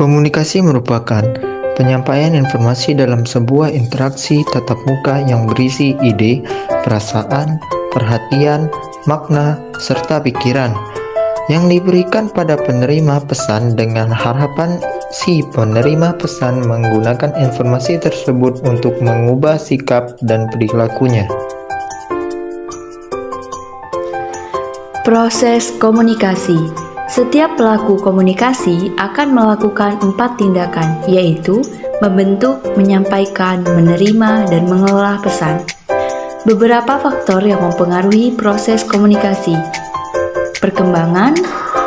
Komunikasi merupakan penyampaian informasi dalam sebuah interaksi tatap muka yang berisi ide, perasaan, perhatian, makna, serta pikiran yang diberikan pada penerima pesan dengan harapan si penerima pesan menggunakan informasi tersebut untuk mengubah sikap dan perilakunya. Proses komunikasi. Setiap pelaku komunikasi akan melakukan 4 tindakan, yaitu membentuk, menyampaikan, menerima, dan mengelola pesan. Beberapa faktor yang mempengaruhi proses komunikasi: perkembangan,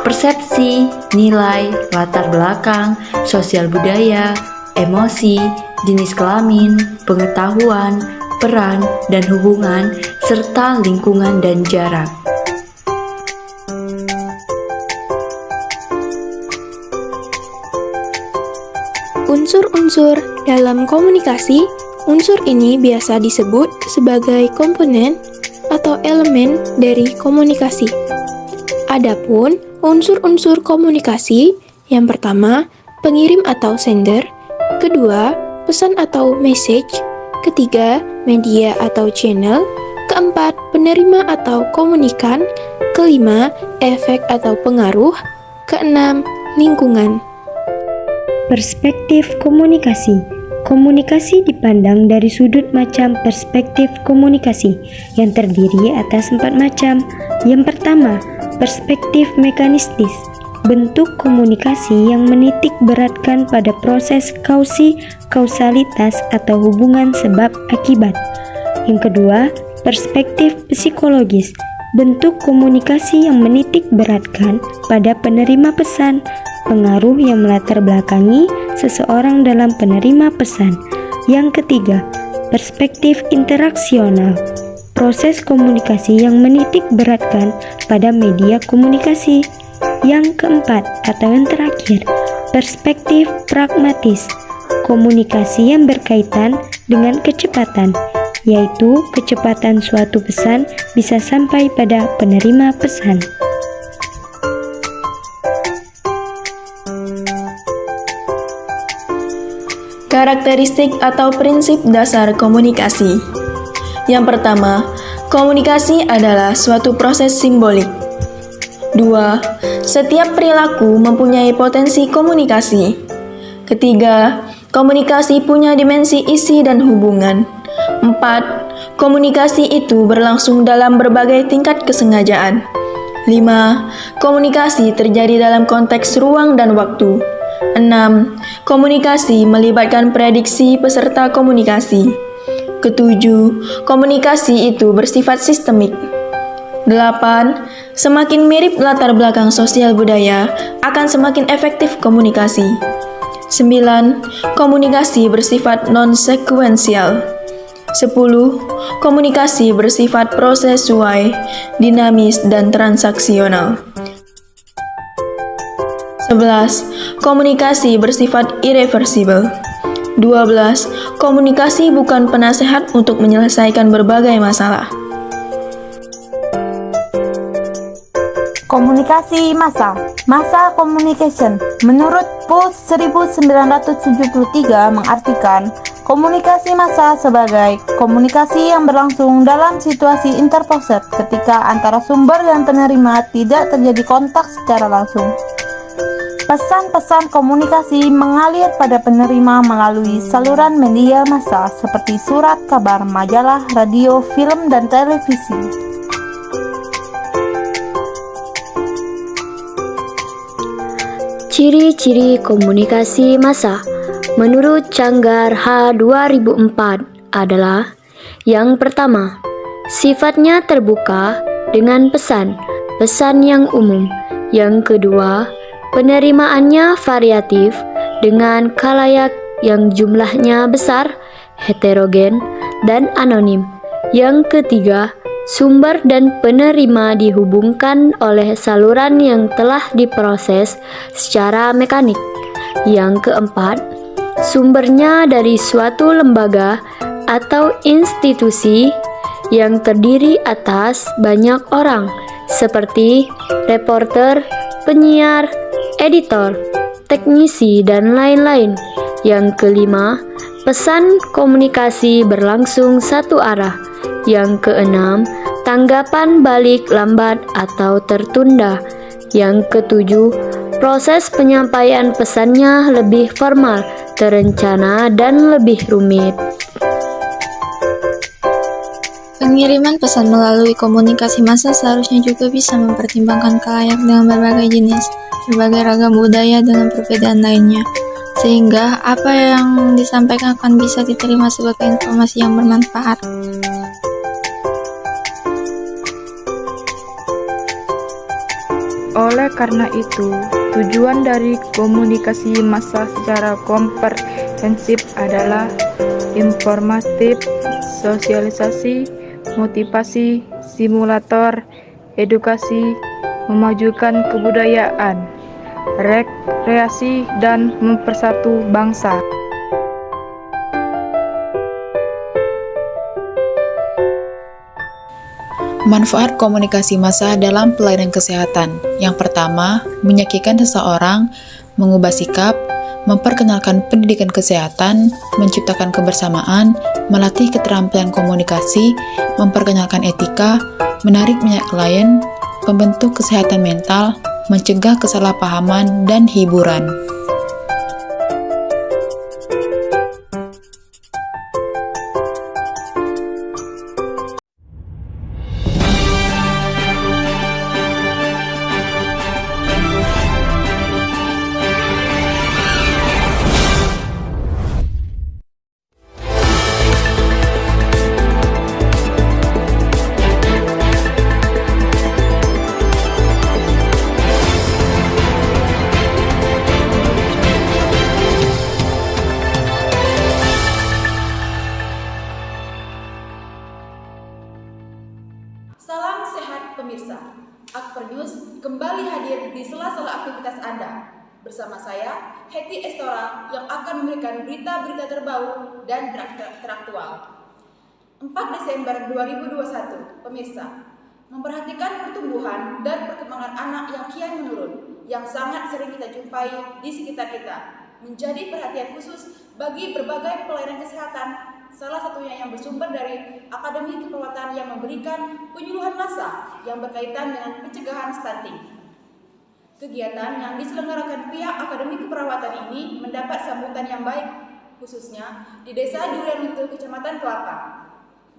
persepsi, nilai, latar belakang, sosial budaya, emosi, jenis kelamin, pengetahuan, peran, dan hubungan, serta lingkungan dan jarak. Unsur-unsur dalam komunikasi. Unsur ini biasa disebut sebagai komponen atau elemen dari komunikasi. Adapun unsur-unsur komunikasi, yang pertama, pengirim atau sender, kedua, pesan atau message, ketiga, media atau channel, keempat, penerima atau komunikan, kelima, efek atau pengaruh, keenam, lingkungan. Perspektif komunikasi. Komunikasi dipandang dari sudut macam perspektif komunikasi yang terdiri atas 4 macam. Yang pertama, perspektif mekanistis. Bentuk komunikasi yang menitik beratkan pada proses kausalitas atau hubungan sebab akibat. Yang kedua, perspektif psikologis. Bentuk komunikasi yang menitik beratkan pada penerima pesan, pengaruh yang melatar belakangi seseorang dalam penerima pesan. Yang ketiga, perspektif interaksional. Proses komunikasi yang menitik beratkan pada media komunikasi. Yang keempat atau yang terakhir, perspektif pragmatis. Komunikasi yang berkaitan dengan kecepatan, yaitu kecepatan suatu pesan bisa sampai pada penerima pesan. Karakteristik atau prinsip dasar komunikasi. Yang pertama, komunikasi adalah suatu proses simbolik. 2. Setiap perilaku mempunyai potensi komunikasi. Ketiga, komunikasi punya dimensi isi dan hubungan. 4. Komunikasi itu berlangsung dalam berbagai tingkat kesengajaan. 5. Komunikasi terjadi dalam konteks ruang dan waktu. 6. Komunikasi melibatkan prediksi peserta komunikasi. Ketujuh, komunikasi itu bersifat sistemik. 8. Semakin mirip latar belakang sosial budaya, akan semakin efektif komunikasi. 9. Komunikasi bersifat non-sekuensial. 10. Komunikasi bersifat prosesual, dinamis, dan transaksional. 11. Komunikasi bersifat irreversibel. 12. Komunikasi bukan penasehat untuk menyelesaikan berbagai masalah. Komunikasi massa. Massa communication menurut Puls 1973 mengartikan komunikasi massa sebagai komunikasi yang berlangsung dalam situasi interposet ketika antara sumber dan penerima tidak terjadi kontak secara langsung. Pesan-pesan komunikasi mengalir pada penerima melalui saluran media massa seperti surat kabar, majalah, radio, film, dan televisi. Ciri-ciri komunikasi massa menurut Canggar H. 2004 adalah: yang pertama, sifatnya terbuka dengan pesan yang umum. Yang kedua, penerimaannya variatif dengan khalayak yang jumlahnya besar, heterogen, dan anonim. Yang ketiga, sumber dan penerima dihubungkan oleh saluran yang telah diproses secara mekanik. Yang keempat, sumbernya dari suatu lembaga atau institusi yang terdiri atas banyak orang, seperti reporter, penyiar, editor. teknisi, dan lain-lain. Yang kelima, pesan komunikasi berlangsung satu arah. Yang keenam, tanggapan balik lambat atau tertunda. Yang ketujuh, proses penyampaian pesannya lebih formal, terencana, dan lebih rumit. Pengiriman pesan melalui komunikasi massa seharusnya juga bisa mempertimbangkan kalayak dengan berbagai jenis, berbagai ragam budaya dengan perbedaan lainnya, sehingga apa yang disampaikan akan bisa diterima sebagai informasi yang bermanfaat. Oleh karena itu, tujuan dari komunikasi massa secara komprehensif adalah informatif, sosialisasi, motivasi, simulator, edukasi, memajukan kebudayaan, rekreasi, dan mempersatu bangsa. Manfaat komunikasi massa dalam pelayanan kesehatan. Yang pertama, meyakinkan seseorang, mengubah sikap, memperkenalkan pendidikan kesehatan, menciptakan kebersamaan, melatih keterampilan komunikasi, memperkenalkan etika, menarik minat klien, membentuk kesehatan mental, mencegah kesalahpahaman, dan hiburan. Salam sehat pemirsa, Akper News kembali hadir di sela-sela aktivitas Anda. Bersama saya, Hetty Estora, yang akan memberikan berita-berita terbaru dan teraktual. 4 Desember 2021, pemirsa, memperhatikan pertumbuhan dan perkembangan anak yang kian menurun, yang sangat sering kita jumpai di sekitar kita, menjadi perhatian khusus bagi berbagai pelayanan kesehatan. Salah satunya yang bersumber dari Akademi Keperawatan yang memberikan penyuluhan massa yang berkaitan dengan pencegahan stunting. Kegiatan yang diselenggarakan pihak Akademi Keperawatan ini mendapat sambutan yang baik, khususnya di Desa Durianuntu, Kecamatan Kelapa.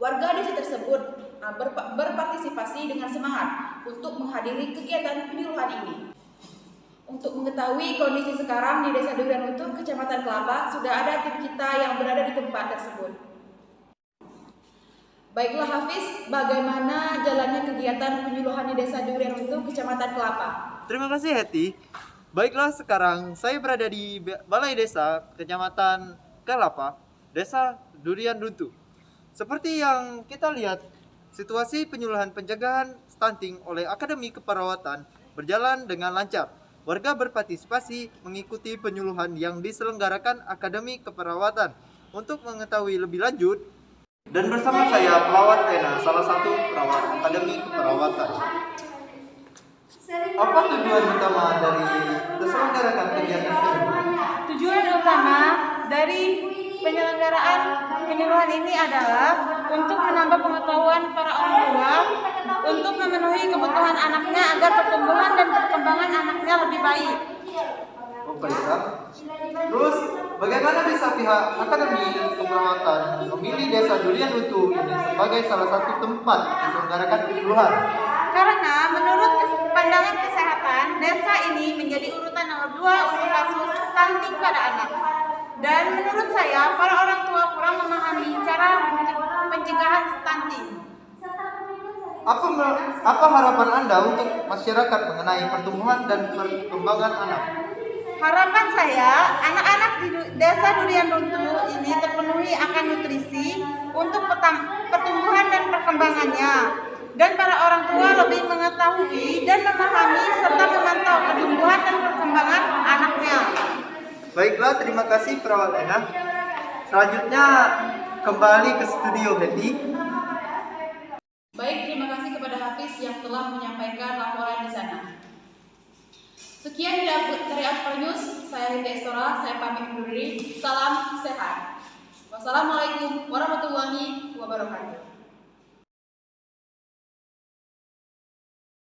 Warga desa tersebut berpartisipasi dengan semangat untuk menghadiri kegiatan penyuluhan ini. Untuk mengetahui kondisi sekarang di Desa Durianuntu, Kecamatan Kelapa, sudah ada tim kita yang berada di tempat tersebut. Baiklah Hafiz, bagaimana jalannya kegiatan penyuluhan di Desa Durianuntu, Kecamatan Kelapa? Terima kasih Hetty. Baiklah, sekarang saya berada di Balai Desa Kecamatan Kelapa, Desa Durianuntu. Seperti yang kita lihat, situasi penyuluhan pencegahan stunting oleh Akademi Keperawatan berjalan dengan lancar. Warga berpartisipasi mengikuti penyuluhan yang diselenggarakan Akademi Keperawatan. Untuk mengetahui lebih lanjut, dan bersama saya Pelawat Lena, salah satu perawat Akademi Keperawatan. Apa tujuan utama dari diselenggarakan kegiatan penyuluhan? Tujuan utama dari penyelenggaraan penyuluhan ini adalah untuk menambah pengetahuan para orang tua untuk memenuhi kebutuhan anaknya agar pertumbuhan dan perkembangan anaknya lebih baik. Oh, baiklah. Terus, bagaimana bisa pihak Akademi Keperawatan memilih Desa Durianuntu ini sebagai salah satu tempat diselenggarakan penyuluhan? Karena menurut pandangan kesehatan, desa ini menjadi urutan nomor 2 untuk kasus stunting pada anak. Dan menurut saya, para orang tua kurang memahami cara pencegahan stunting. Apa harapan Anda untuk masyarakat mengenai pertumbuhan dan perkembangan anak? Harapan saya, anak-anak di Desa Durianuntu ini terpenuhi akan nutrisi untuk pertumbuhan dan perkembangannya. Dan para orang tua lebih mengetahui dan memahami serta memantau pertumbuhan dan perkembangan anaknya. Baiklah, terima kasih Perawat Lena. Selanjutnya kembali ke studio Hetty. Baik, terima kasih kepada Hafiz yang telah menyampaikan laporan di sana. Sekian dari Akbar News, saya Heti Estora, saya pamit undur diri. Salam sehat. Wassalamualaikum warahmatullahi wabarakatuh.